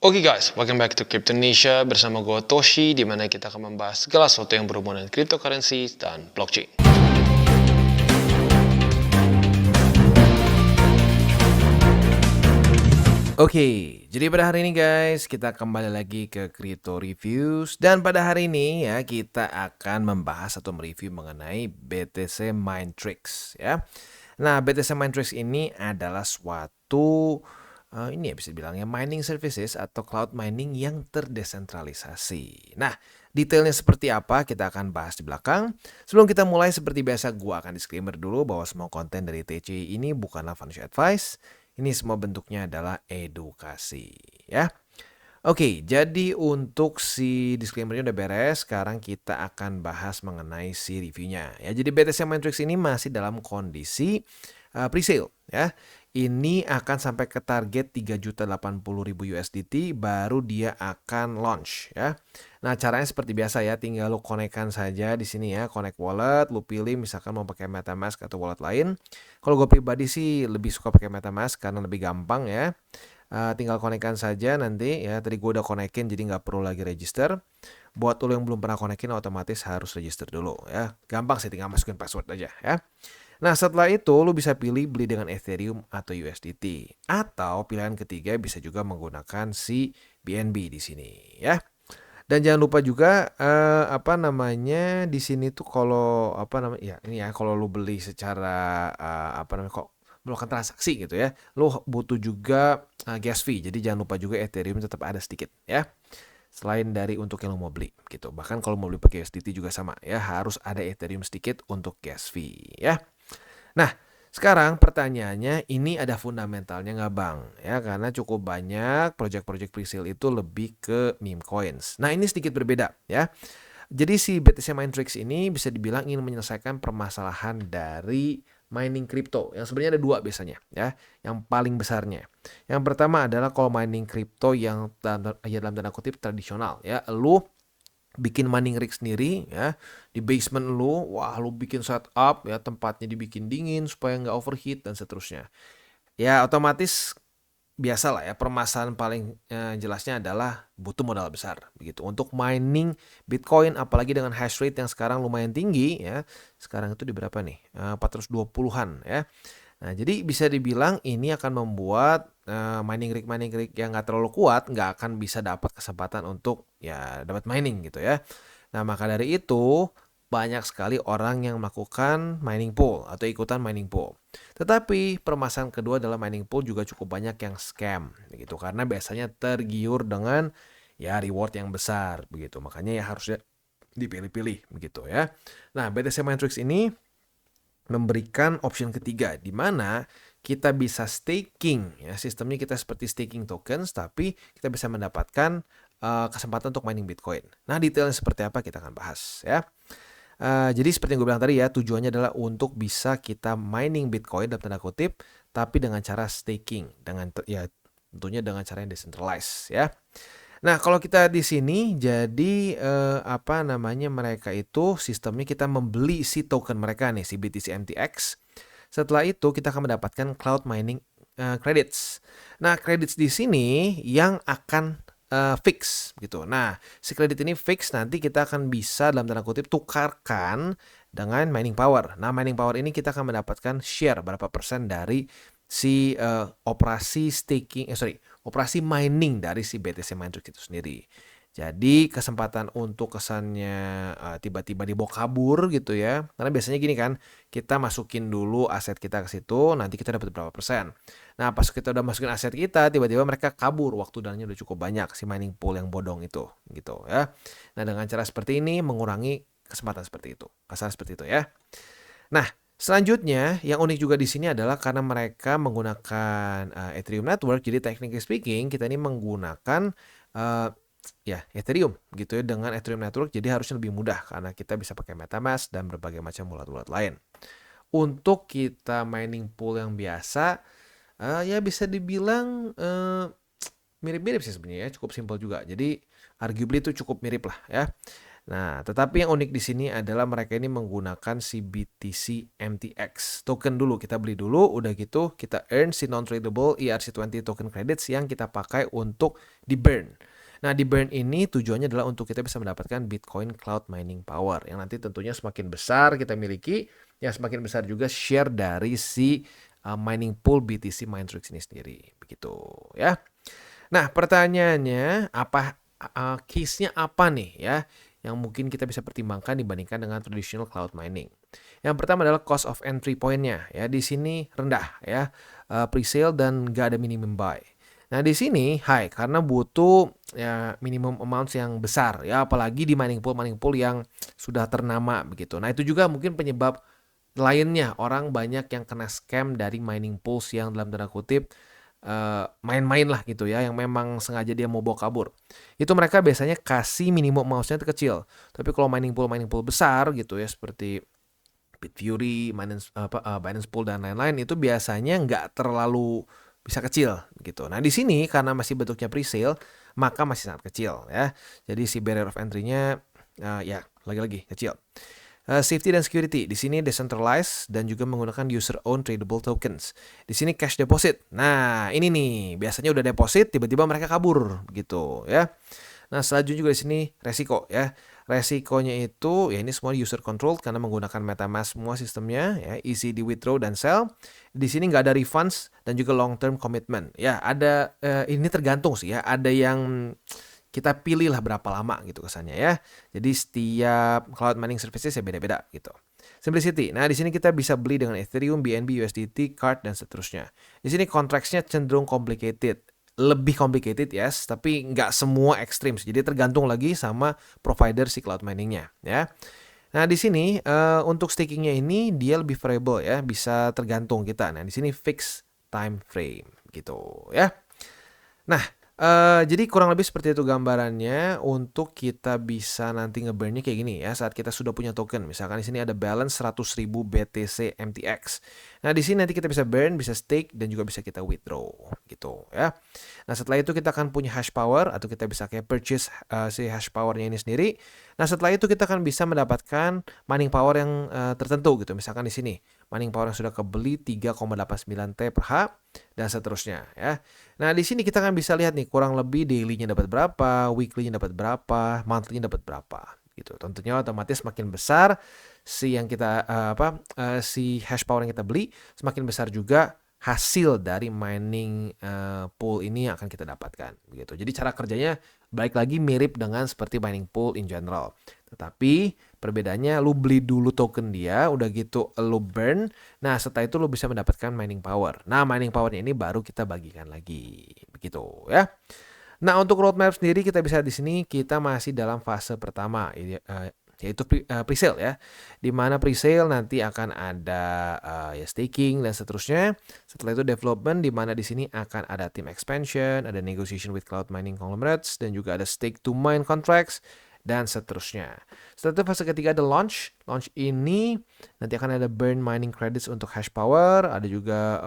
Oke guys, welcome back to Cryptonesia bersama gue Toshi, di mana kita akan membahas segala sesuatu yang berhubungan dengan cryptocurrency dan blockchain. Oke, jadi pada hari ini guys, kita kembali lagi ke Crypto Reviews. Dan pada hari ini ya, kita akan membahas atau mereview mengenai BTC Minetrix ya. Nah, BTC Minetrix ini adalah suatu ini ya bisa dibilangnya mining services atau cloud mining yang terdesentralisasi. Nah, detailnya seperti apa kita akan bahas di belakang. Sebelum kita mulai, seperti biasa gua akan disclaimer dulu bahwa semua konten dari TCI ini bukanlah financial advice. Ini semua bentuknya adalah edukasi ya. Oke, jadi untuk si disclaimer-nya udah beres, sekarang kita akan bahas mengenai si reviewnya ya. Jadi BTC Matrix ini masih dalam kondisi pre-sale ya. Ini akan sampai ke target 3.080.000 USDT baru dia akan launch ya. Nah, caranya seperti biasa ya, tinggal lu connect-kan saja di sini ya, connect wallet, lu pilih misalkan mau pakai MetaMask atau wallet lain. Kalau gue pribadi sih lebih suka pakai MetaMask karena lebih gampang ya. Tinggal connect-kan saja nanti ya. Tadi gue udah connect-in jadi nggak perlu lagi register. Buat lo yang belum pernah connect-in otomatis harus register dulu ya. Gampang sih, tinggal masukin password aja ya. Nah, setelah itu lo bisa pilih beli dengan Ethereum atau USDT. Atau pilihan ketiga bisa juga menggunakan si BNB di sini ya. Dan jangan lupa juga di sini tuh kalau kalau lu beli secara kok melakukan transaksi gitu ya, lu butuh juga gas fee. Jadi jangan lupa juga Ethereum tetap ada sedikit ya. Selain dari untuk yang lo mau beli gitu. Bahkan kalau mau beli pakai USDT juga sama ya, harus ada Ethereum sedikit untuk gas fee ya. Nah, sekarang pertanyaannya, ini ada fundamentalnya nggak bang? Ya, karena cukup banyak project-project presale itu lebih ke meme coins. Nah, ini sedikit berbeda ya. Jadi si BTC Minetrix ini bisa dibilang ingin menyelesaikan permasalahan dari mining crypto. Yang sebenarnya ada dua biasanya ya. Yang paling besarnya. Yang pertama adalah kalau mining crypto yang dalam tanda kutip tradisional ya. Lu bikin mining rig sendiri ya di basement lu, wah lu bikin setup ya, tempatnya dibikin dingin supaya nggak overheat dan seterusnya. Ya otomatis biasa lah ya, permasalahan paling jelasnya adalah butuh modal besar begitu untuk mining Bitcoin, apalagi dengan hash rate yang sekarang lumayan tinggi ya. Sekarang itu di berapa nih? 420-an ya. Nah, jadi bisa dibilang ini akan membuat mining rig yang nggak terlalu kuat nggak akan bisa dapat kesempatan untuk ya dapat mining gitu ya. Nah, maka dari itu banyak sekali orang yang melakukan mining pool atau ikutan mining pool. Tetapi permasalahan kedua adalah mining pool juga cukup banyak yang scam gitu karena biasanya tergiur dengan ya reward yang besar begitu. Makanya ya harusnya dipilih-pilih begitu ya. Nah, BTC Matrix ini memberikan option ketiga di mana kita bisa staking ya, sistemnya kita seperti staking tokens tapi kita bisa mendapatkan kesempatan untuk mining Bitcoin. Nah, detailnya seperti apa kita akan bahas ya. Jadi seperti yang gue bilang tadi ya, tujuannya adalah untuk bisa kita mining Bitcoin dalam tanda kutip tapi dengan cara staking, dengan ya tentunya dengan cara yang decentralized ya. Nah, kalau kita di sini jadi mereka itu sistemnya kita membeli si token mereka nih, si BTC MTX. Setelah itu kita akan mendapatkan cloud mining credits. Nah, credits di sini yang akan fix gitu. Nah, si kredit ini fix, nanti kita akan bisa dalam tanda kutip tukarkan dengan mining power. Nah, mining power ini kita akan mendapatkan share berapa persen dari si operasi mining dari si BTC Minetrix itu sendiri. Jadi kesempatan untuk kesannya tiba-tiba dibawa kabur gitu ya. Karena biasanya gini kan, kita masukin dulu aset kita ke situ, nanti kita dapat berapa persen. Nah, pas kita udah masukin aset kita, tiba-tiba mereka kabur, waktu dananya udah cukup banyak, si mining pool yang bodong itu gitu ya. Nah, dengan cara seperti ini mengurangi kesempatan seperti itu. Kasar seperti itu ya. Nah, selanjutnya yang unik juga di sini adalah karena mereka menggunakan Ethereum network, jadi technically speaking kita ini menggunakan Ethereum gitu ya, dengan Ethereum network, jadi harusnya lebih mudah karena kita bisa pakai MetaMask dan berbagai macam wallet-wallet lain. Untuk kita mining pool yang biasa ya bisa dibilang mirip-mirip sih sebenarnya ya, cukup simpel juga. Jadi arguably itu cukup mirip lah ya. Nah, tetapi yang unik di sini adalah mereka ini menggunakan si BTC MTX token dulu. Kita beli dulu, udah gitu kita earn si non-tradable ERC20 token credits yang kita pakai untuk di burn. Nah, di burn ini tujuannya adalah untuk kita bisa mendapatkan Bitcoin Cloud Mining Power yang nanti tentunya semakin besar kita miliki, ya semakin besar juga share dari si mining pool BTC Matrix ini sendiri. Begitu ya. Nah, pertanyaannya case-nya apa nih ya yang mungkin kita bisa pertimbangkan dibandingkan dengan traditional cloud mining. Yang pertama adalah cost of entry point-nya ya. Di sini rendah ya. Pre-sale dan gak ada minimum buy. Nah, di sini high karena butuh ya minimum amounts yang besar ya, apalagi di mining pool yang sudah ternama begitu. Nah, itu juga mungkin penyebab lainnya orang banyak yang kena scam dari mining pools yang dalam tanda kutip main-main lah gitu ya, yang memang sengaja dia mau bawa kabur. Itu mereka biasanya kasih minimum mouse-nya kecil. Tapi kalau mining pool besar gitu ya, seperti Bitfury, Binance Pool dan lain-lain, itu biasanya nggak terlalu bisa kecil gitu. Nah, di sini karena masih bentuknya pre-sale, maka masih sangat kecil ya. Jadi si barrier of entry-nya ya lagi-lagi kecil. Safety dan security di sini decentralized dan juga menggunakan user owned tradable tokens. Di sini cash deposit. Nah, ini nih biasanya udah deposit tiba-tiba mereka kabur gitu ya. Nah, selanjutnya juga di sini resiko ya. Resikonya itu ya ini semua user control karena menggunakan MetaMask semua sistemnya ya, easy di withdraw dan sell. Di sini nggak ada refunds dan juga long term commitment. Ya, ada ini tergantung sih ya. Ada yang kita pilih lah berapa lama gitu kesannya ya. Jadi setiap cloud mining services ya beda-beda gitu. Simplicity. Nah, di sini kita bisa beli dengan Ethereum, BNB, USDT, Card dan seterusnya. Di sini contracts-nya cenderung complicated. Lebih complicated yes, tapi nggak semua ekstrim. Jadi tergantung lagi sama provider si cloud mining-nya ya. Nah, di sini untuk staking-nya ini dia lebih variable ya, bisa tergantung kita. Nah, di sini fixed time frame gitu ya. Nah, jadi kurang lebih seperti itu gambarannya untuk kita bisa nanti nge-burn-nya kayak gini ya saat kita sudah punya token. Misalkan di sini ada balance 100.000 BTC MTX. Nah, di sini nanti kita bisa burn, bisa stake dan juga bisa kita withdraw gitu ya. Nah, setelah itu kita akan punya hash power atau kita bisa kayak purchase si hash power-nya ini sendiri. Nah, setelah itu kita akan bisa mendapatkan mining power yang tertentu gitu. Misalkan di sini mining power yang sudah kebeli 3,89 T per H dan seterusnya ya. Nah, di sini kita kan bisa lihat nih kurang lebih daily-nya dapat berapa, weekly-nya dapat berapa, monthly-nya dapat berapa gitu. Tentunya otomatis semakin besar si yang kita si hash power yang kita beli, semakin besar juga hasil dari mining pool ini yang akan kita dapatkan gitu. Jadi cara kerjanya balik lagi mirip dengan seperti mining pool in general. Tetapi perbedaannya lu beli dulu token dia, udah gitu lu burn. Nah, setelah itu lu bisa mendapatkan mining power. Nah, mining powernya ini baru kita bagikan lagi. Begitu ya. Nah, untuk roadmap sendiri kita bisa di sini kita masih dalam fase pertama yaitu pre-sale ya. Di mana pre-sale nanti akan ada ya staking dan seterusnya. Setelah itu development di mana di sini akan ada team expansion, ada negotiation with cloud mining conglomerates dan juga ada stake to mine contracts dan seterusnya. Setelah itu fase ketiga ada launch. Launch ini nanti akan ada burn mining credits untuk hash power, ada juga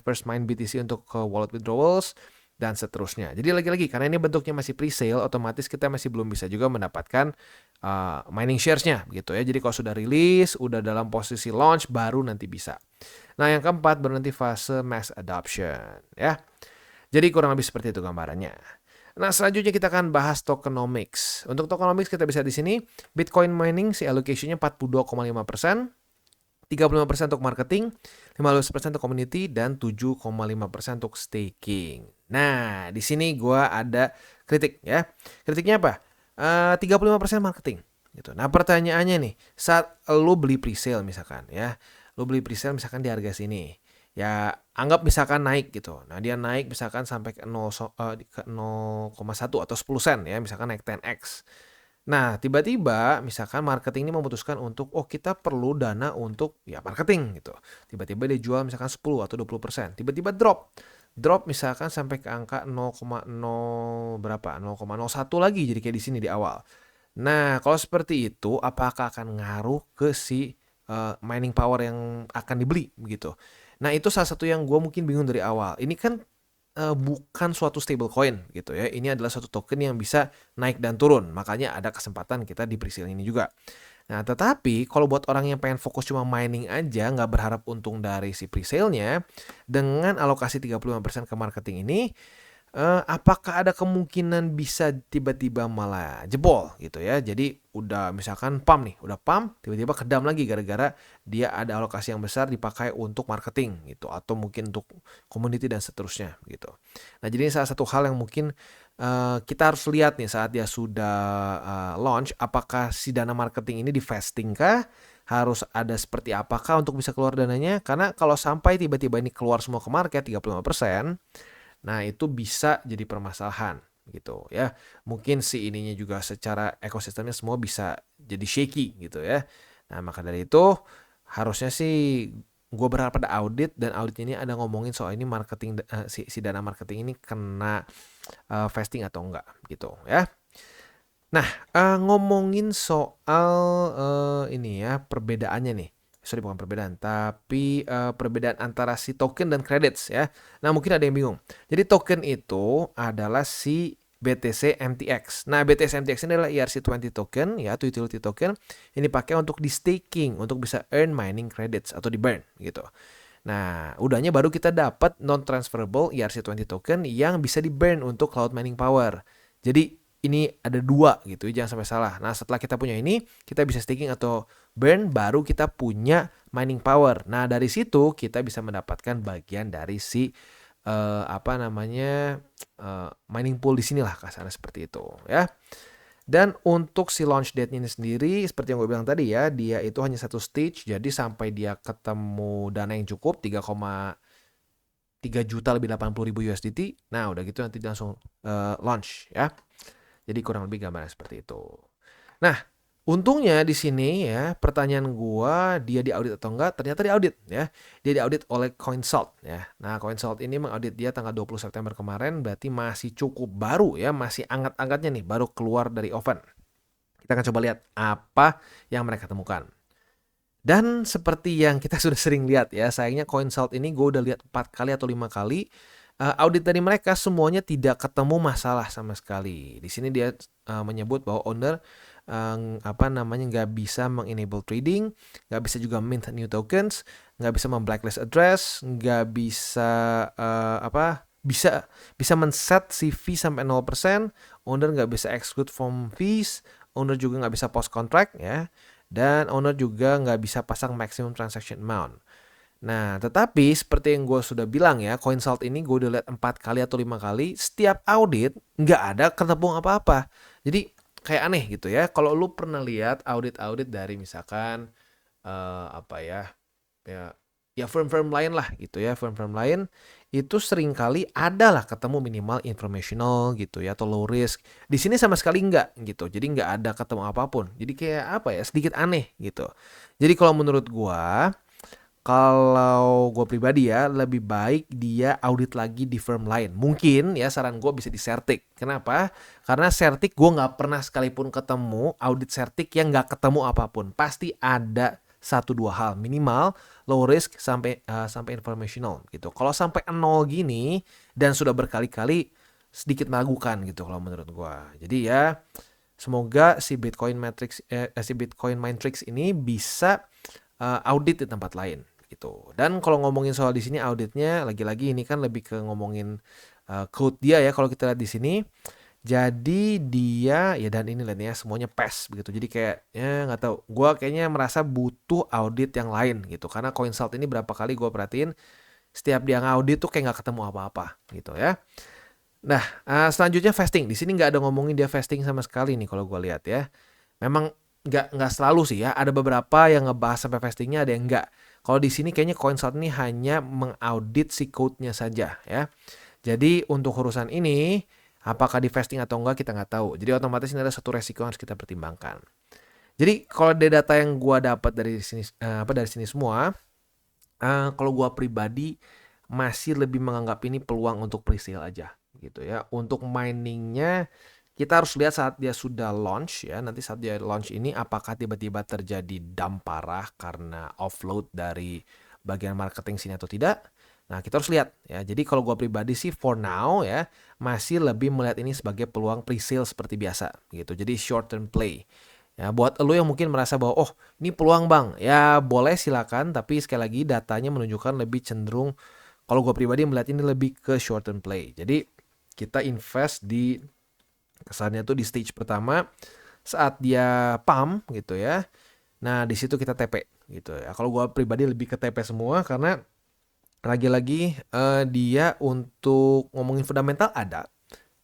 first mine BTC untuk wallet withdrawals dan seterusnya. Jadi lagi-lagi karena ini bentuknya masih pre-sale, otomatis kita masih belum bisa juga mendapatkan mining shares-nya gitu ya. Jadi kalau sudah rilis, udah dalam posisi launch baru nanti bisa. Nah, yang keempat baru nanti fase mass adoption ya. Jadi kurang lebih seperti itu gambarannya. Nah, selanjutnya kita akan bahas tokenomics. Untuk tokenomics kita bisa di sini Bitcoin mining si allocation-nya 42,5%, 35% untuk marketing, 15% untuk community dan 7,5% untuk staking. Nah, di sini gua ada kritik ya. Kritiknya apa? 35% marketing gitu. Nah, pertanyaannya nih, saat lo beli presale misalkan ya. Lo beli presale misalkan di harga sini. Ya, anggap misalkan naik gitu. Nah, dia naik misalkan sampai ke 0,1 atau 10 sen ya, misalkan naik 10x. Nah, tiba-tiba misalkan marketing ini memutuskan untuk kita perlu dana untuk ya marketing gitu. Tiba-tiba dia jual misalkan 10 atau 20%. Tiba-tiba drop. Drop misalkan sampai ke angka 0,0 berapa? 0,01 lagi jadi kayak di sini di awal. Nah, kalau seperti itu apakah akan ngaruh ke si mining power yang akan dibeli begitu? Nah, itu salah satu yang gue mungkin bingung dari awal. Ini kan bukan suatu stablecoin gitu ya. Ini adalah suatu token yang bisa naik dan turun. Makanya ada kesempatan kita di pre-sale ini juga. Nah, tetapi kalau buat orang yang pengen fokus cuma mining aja, nggak berharap untung dari si pre-sale-nya, dengan alokasi 35% ke marketing ini, apakah ada kemungkinan bisa tiba-tiba malah jebol gitu ya. Jadi udah misalkan udah pump, tiba-tiba kedam lagi gara-gara dia ada alokasi yang besar dipakai untuk marketing gitu, atau mungkin untuk community dan seterusnya gitu. Nah, jadi ini salah satu hal yang mungkin kita harus lihat nih saat dia sudah launch, apakah si dana marketing ini di vesting kah? Harus ada seperti apakah untuk bisa keluar dananya? Karena kalau sampai tiba-tiba ini keluar semua ke market 35%, nah itu bisa jadi permasalahan gitu ya. Mungkin si ininya juga secara ekosistemnya semua bisa jadi shaky gitu ya. Nah, maka dari itu harusnya sih gue berharap pada audit, dan audit ini ada ngomongin soal ini marketing, si dana marketing ini kena vesting atau enggak gitu ya. Nah, ngomongin soal ini ya, perbedaannya nih. Sorry, bukan perbedaan, tapi perbedaan antara si token dan credits ya. Nah, mungkin ada yang bingung. Jadi token itu adalah si BTC MTX. Nah, BTC MTX ini adalah ERC20 token ya, atau utility token yang dipakai untuk di staking, untuk bisa earn mining credits atau di burn gitu. Nah, udahnya baru kita dapat non-transferable ERC20 token yang bisa di burn untuk cloud mining power. Jadi ini ada dua gitu, jangan sampai salah. Nah, setelah kita punya ini, kita bisa staking atau burn, baru kita punya mining power. Nah, dari situ kita bisa mendapatkan bagian dari si mining pool di sinilah kasarnya seperti itu ya. Dan untuk si launch date ini sendiri, seperti yang gue bilang tadi ya, dia itu hanya satu stage, jadi sampai dia ketemu dana yang cukup 3,3 juta lebih 80 ribu USDT, nah udah gitu nanti langsung launch ya. Jadi kurang lebih gambarnya seperti itu. Nah, untungnya di sini ya, pertanyaan gua dia diaudit atau enggak, ternyata diaudit ya. Dia diaudit oleh CoinSalt ya. Nah, CoinSalt ini mengaudit dia tanggal 20 September kemarin, berarti masih cukup baru ya, masih anget-angetnya nih, baru keluar dari oven. Kita akan coba lihat apa yang mereka temukan. Dan seperti yang kita sudah sering lihat ya, sayangnya CoinSalt ini gue udah lihat 4 kali atau 5 kali, audit dari mereka semuanya tidak ketemu masalah sama sekali. Di sini dia menyebut bahwa owner nggak bisa mengenable trading, nggak bisa juga mint new tokens, nggak bisa memblacklist address, nggak bisa bisa men-set si fee sampai 0%, owner nggak bisa exclude from fees, owner juga nggak bisa post contract ya, dan owner juga nggak bisa pasang maximum transaction amount. Nah, tetapi seperti yang gue sudah bilang ya, CoinSalt ini gue udah lihat 4 kali atau 5 kali, setiap audit nggak ada ketemu apa-apa. Jadi kayak aneh gitu ya. Kalau lu pernah lihat audit-audit dari misalkan firm-firm lain lah gitu ya, firm-firm lain itu seringkali adalah ketemu minimal informational gitu ya, atau low risk. Di sini sama sekali nggak gitu. Jadi nggak ada ketemu apapun. Jadi kayak sedikit aneh gitu. Jadi kalau menurut kalau gue pribadi ya, lebih baik dia audit lagi di firm lain. Mungkin ya saran gue bisa di Certic. Kenapa? Karena Certic gue nggak pernah sekalipun ketemu audit Certic yang nggak ketemu apapun. Pasti ada 1-2 hal minimal, low risk sampai informational gitu. Kalau sampai 0 gini dan sudah berkali-kali, sedikit meragukan gitu kalau menurut gue. Jadi ya semoga si Bitcoin Matrix ini bisa audit di tempat lain gitu. Dan kalau ngomongin soal di sini auditnya, lagi-lagi ini kan lebih ke ngomongin code dia ya, kalau kita lihat di sini. Jadi dia ya, dan ini lihat ya, semuanya pass begitu. Jadi kayak ya nggak tahu, gue kayaknya merasa butuh audit yang lain gitu. Karena CoinSalt ini berapa kali gue perhatiin, setiap dia ngaudit tuh kayak nggak ketemu apa-apa gitu ya. Nah, selanjutnya vesting. Di sini nggak ada ngomongin dia vesting sama sekali nih kalau gue lihat ya. Memang nggak selalu sih ya. Ada beberapa yang ngebahas sampai vestingnya, ada yang nggak. Kalau di sini kayaknya CoinSalt ini hanya mengaudit si code-nya saja ya. Jadi untuk urusan ini, apakah di vesting atau enggak kita nggak tahu. Jadi otomatis ini ada satu resiko yang harus kita pertimbangkan. Jadi kalau dari data yang gue dapat dari sini semua, kalau gue pribadi masih lebih menganggap ini peluang untuk pre-sale aja gitu ya. Untuk miningnya kita harus lihat saat dia sudah launch ya. Nanti saat dia launch ini apakah tiba-tiba terjadi dump parah karena offload dari bagian marketing sini atau tidak. Nah, kita harus lihat ya. Jadi kalau gua pribadi sih for now ya masih lebih melihat ini sebagai peluang pre-sale seperti biasa gitu. Jadi short term play. Ya, buat lo yang mungkin merasa bahwa oh, ini peluang Bang. Ya, boleh silakan, tapi sekali lagi datanya menunjukkan lebih cenderung kalau gua pribadi melihat ini lebih ke short term play. Jadi kita invest di kesannya tuh di stage pertama saat dia pump gitu ya. Nah, di situ kita TP gitu ya. Kalau gua pribadi lebih ke TP semua karena lagi-lagi dia untuk ngomongin fundamental ada.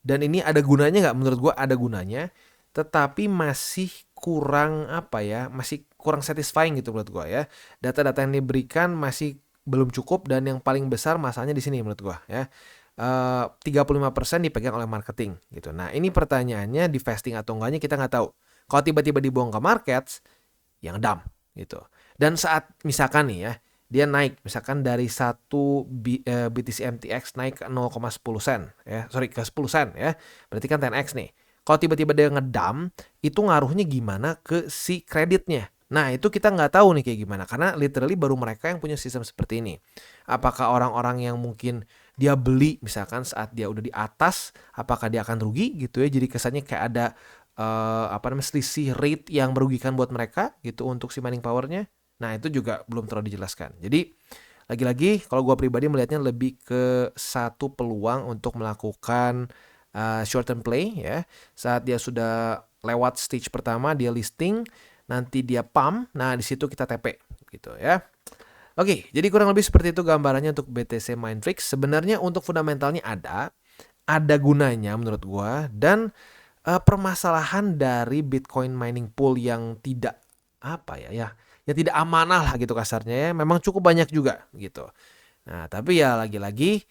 Dan ini ada gunanya nggak? Menurut gua ada gunanya. Tetapi masih kurang apa ya? Masih kurang satisfying gitu menurut gua ya. Data-data yang diberikan masih belum cukup dan yang paling besar masalahnya di sini menurut gua ya. 35% dipegang oleh marketing gitu. Nah, ini pertanyaannya di vesting atau enggaknya kita nggak tahu. Kalau tiba-tiba dibuang ke markets, yang dump gitu. Dan saat misalkan nih ya, dia naik misalkan dari 1 BTC MTX naik ke 0,10 sen ya, sorry ke 10 sen ya. Berarti kan 10x nih. Kalau tiba-tiba dia ngedump, itu ngaruhnya gimana ke si kreditnya. Nah, itu kita nggak tahu nih kayak gimana karena literally baru mereka yang punya sistem seperti ini. Apakah orang-orang yang mungkin dia beli misalkan saat dia udah di atas, apakah dia akan rugi gitu ya. Jadi kesannya kayak ada selisih rate yang merugikan buat mereka gitu untuk si mining powernya. Nah, itu juga belum terlalu dijelaskan. Jadi lagi-lagi kalau gue pribadi melihatnya lebih ke satu peluang untuk melakukan short term play ya. Saat dia sudah lewat stage pertama dia listing, nanti dia pump, nah di situ kita TP gitu ya. Oke, jadi kurang lebih seperti itu gambarannya untuk BTC Mindtrix. Sebenarnya untuk fundamentalnya ada gunanya menurut gua dan permasalahan dari Bitcoin mining pool yang tidak apa ya yang tidak amanah lah gitu kasarnya ya, memang cukup banyak juga gitu. Nah, tapi ya lagi-lagi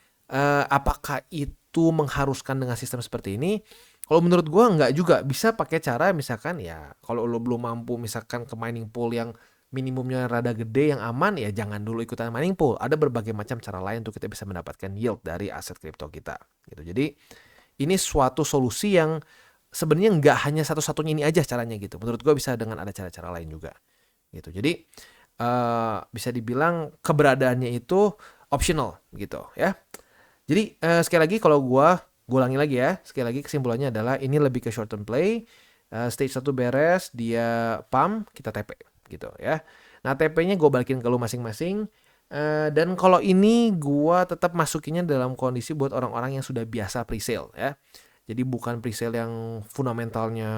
apakah itu mengharuskan dengan sistem seperti ini? Kalau menurut gua nggak juga, bisa pakai cara misalkan ya kalau lo belum mampu misalkan ke mining pool yang minimumnya rada gede yang aman ya jangan dulu ikutan mining pool. Ada berbagai macam cara lain untuk kita bisa mendapatkan yield dari aset kripto kita gitu. Jadi ini suatu solusi yang sebenarnya nggak hanya satu-satunya ini aja caranya gitu. Menurut gue bisa dengan ada cara-cara lain juga gitu. Jadi bisa dibilang keberadaannya itu optional gitu ya. Jadi sekali lagi kalau gue ulangi lagi ya. Sekali lagi kesimpulannya adalah ini lebih ke short term play. Stage 1 beres, dia pump, kita TP gitu ya. Nah, TP-nya gue balikin ke lu masing-masing. Dan kalau ini gue tetap masukinnya dalam kondisi buat orang-orang yang sudah biasa pre-sale ya. Jadi bukan pre-sale yang fundamentalnya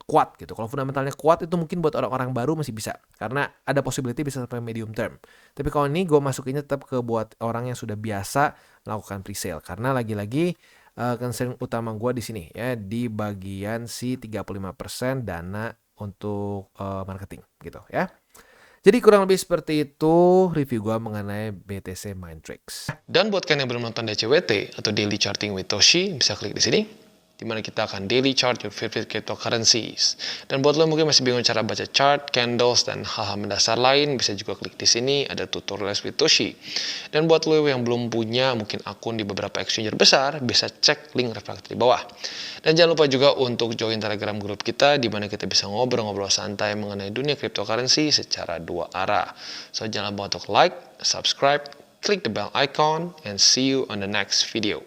kuat gitu. Kalau fundamentalnya kuat itu mungkin buat orang-orang baru masih bisa. Karena ada possibility bisa sampai medium term. Tapi kalau ini gue masukinnya tetap ke buat orang yang sudah biasa melakukan pre-sale. Karena lagi-lagi concern utama gue di sini ya. Di bagian si 35% dana untuk marketing gitu ya. Jadi kurang lebih seperti itu review gue mengenai BTC Mindtrix. Dan buat kalian yang belum nonton DCWT atau Daily Charting with Toshi, bisa klik di sini, di mana kita akan daily chart your favorite cryptocurrencies. Dan buat lo mungkin masih bingung cara baca chart, candles, dan hal-hal mendasar lain, bisa juga klik di sini, ada tutorial with Toshi. Dan buat lo yang belum punya mungkin akun di beberapa exchanger besar, bisa cek link reflektor di bawah. Dan jangan lupa juga untuk join Telegram grup kita, di mana kita bisa ngobrol-ngobrol santai mengenai dunia cryptocurrency secara dua arah. So jangan lupa untuk like, subscribe, click the bell icon, and see you on the next video.